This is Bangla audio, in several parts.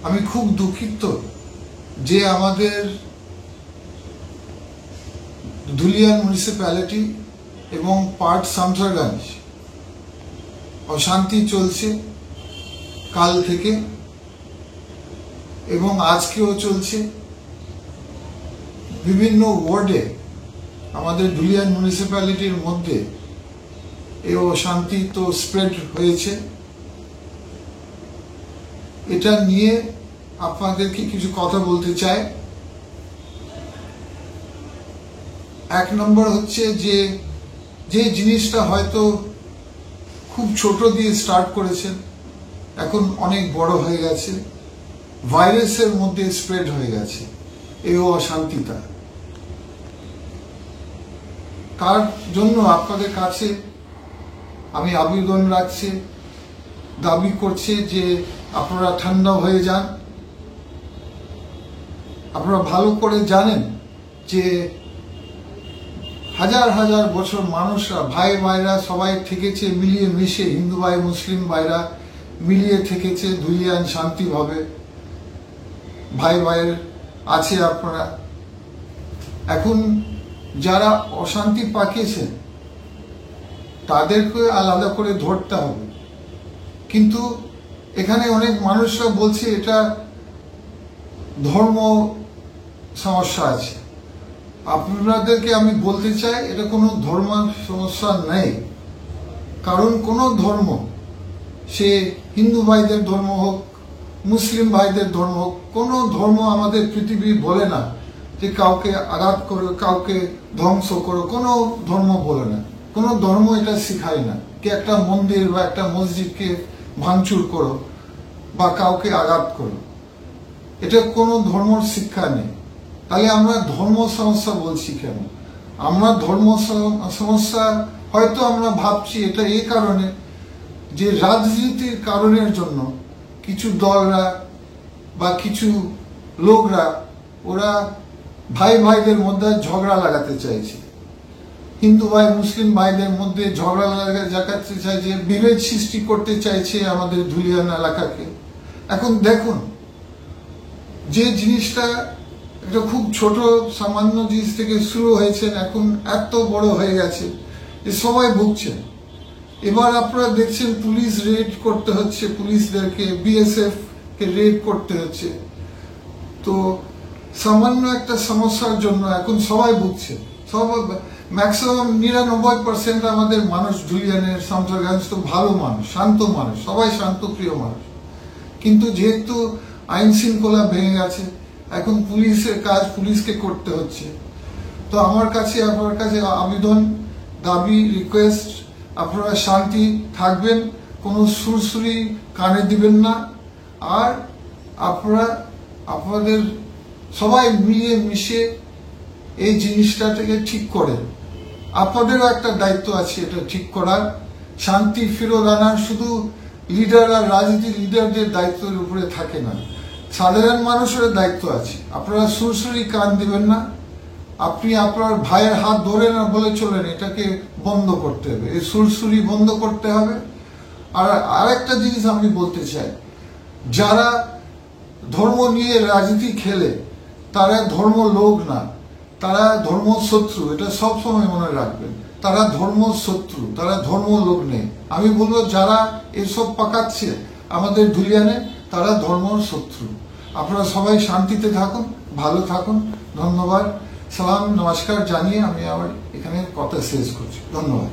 আমি খুব দুঃখিত যে আমাদের ধুলিয়ান মিউনিসিপ্যালিটি এবং পার্ট শামসারগঞ্জ অশান্তি চলছে কাল থেকে এবং আজকেও চলছে। বিভিন্ন ওয়ার্ডে আমাদের ধুলিয়ান মিউনিসিপ্যালিটির মধ্যে এই অশান্তি তো স্প্রেড হয়েছে। এটা নিয়ে আপনাদেরকে কিছু কথা বলতে চাই। এক নম্বর হচ্ছে যে জিনিসটা হয়তো খুব ছোট দিয়ে স্টার্ট করেছেন, এখন অনেক বড় হয়ে গেছে, ভাইরাসের মধ্যে স্প্রেড হয়ে গেছে এই অশান্তিটা। তার জন্য আপনাদের কাছে আমি আবেদন রাখছি, দাবি করছে যে আপনারা ঠান্ডা হয়ে যান। আপনারা ভালো করে জানেন যে হাজার হাজার বছর মানুষরা ভাই ভাইরা সবাই থেকেছে মিলিয়ে মিশে, হিন্দু ভাই মুসলিম ভাইরা মিলিয়ে থেকেছে ধুলিয়ান শান্তিভাবে, ভাই ভাইয়ের আছে আপনারা। এখন যারা অশান্তি পাকিয়েছেন তাদেরকে আলাদা করে ধরতে হবে, কিন্তু এখানে অনেক মানুষরা বলছে এটা ধর্ম সমস্যা আছে। আপনাদেরকে আমি বলতে চাই এটা কোনো ধর্ম সমস্যা নেই, কারণ কোনো ধর্ম, সে হিন্দু ভাইদের ধর্ম হোক মুসলিম ভাইদের ধর্ম হোক, কোনো ধর্ম আমাদের পৃথিবী বলে না যে কাউকে আঘাত করো, কাউকে ধ্বংস করো, কোনো ধর্ম বলে না, কোনো ধর্ম এটা শেখায় না কি একটা মন্দির বা একটা মসজিদকে ভাঙচুর করো বা কাউকে আঘাত করো, এটা কোনো ধর্মর শিক্ষা নেই। তাহলে আমরা ধর্ম সমস্যা বলছি কেন? আমরা ধর্ম সমস্যা হয়তো আমরা ভাবছি এটা এই কারণে যে রাজনীতির কারণের জন্য কিছু দলরা বা কিছু লোকরা ওরা ভাই ভাইদের মধ্যে ঝগড়া লাগাতে চাইছে, হিন্দু ভাই মুসলিম ভাইদের মধ্যে ঝগড়া লাগাতে চাইছে, বিভেদ সৃষ্টি করতে চাইছে আমাদের ধুলিয়ান এলাকাকে। এখন দেখুন, যে জিনিসটা একটা খুব ছোট সামান্য জিনিস থেকে শুরু হয়েছে, এখন এত বড় হয়ে গেছে যে সবাই ভুগছেন। এবার আপনারা দেখছেন পুলিশ রেড করতে হচ্ছে, পুলিশদেরকে বিএসএফ কে রেড করতে হচ্ছে। তো সামান্য একটা সমস্যার জন্য এখন সবাই ভুগছে। সব ম্যাক্সিমাম 99% আমাদের মানুষ ধুলিয়ানের শামসারগঞ্জ তো ভালো মানুষ, শান্ত মানুষ, সবাই শান্তপ্রিয় মানুষ, কিন্তু যেহেতু আইন শৃঙ্খলা ভেঙে গেছে এখন পুলিশের কাজ পুলিশকে করতে হচ্ছে। তো আমার কাছে আপনার কাছে আবেদন, দাবি, রিকোয়েস্ট, আপনারা শান্তি থাকবেন, কোনো সুরসুরি কানে দিবেন না, আর আপনারা আপনাদের সবাই মিলিয়ে মিশে এই জিনিসটাকে ঠিক করেন। আপনাদেরও একটা দায়িত্ব আছে এটা ঠিক করার, শান্তি ফেরত আনার। শুধু লিডার আর রাজনীতির লিডারদের দায়িত্বের উপরে থাকে না, সাধারণ মানুষের দায়িত্ব আছে। আপনারা সুরসুরি কান দিবেন না, আপনি আপনার ভাইয়ের হাত ধরে না বলে চলেন, এটাকে বন্ধ করতে হবে, এই সুরসুরি বন্ধ করতে হবে। আর আরেকটা জিনিস আমি বলতে চাই, যারা ধর্ম নিয়ে রাজনীতি খেলে তারা ধর্ম লোক না, তারা ধর্ম শত্রু, এটা সবসময় মনে রাখবেন। তারা ধর্ম শত্রু, তারা ধর্ম লোক নেই। আমি বলবো যারা এসব পাকাচ্ছে আমাদের ধুলিয়ানে তারা ধর্ম শত্রু। আপনারা সবাই শান্তিতে থাকুন, ভালো থাকুন। ধন্যবাদ, সালাম, নমস্কার জানিয়ে আমি আবার এখানে কথা শেষ করছি। ধন্যবাদ।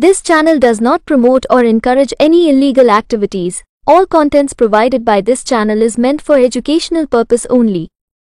This channel does not promote or encourage any illegal activities. All contents provided by this channel is meant for educational purpose only.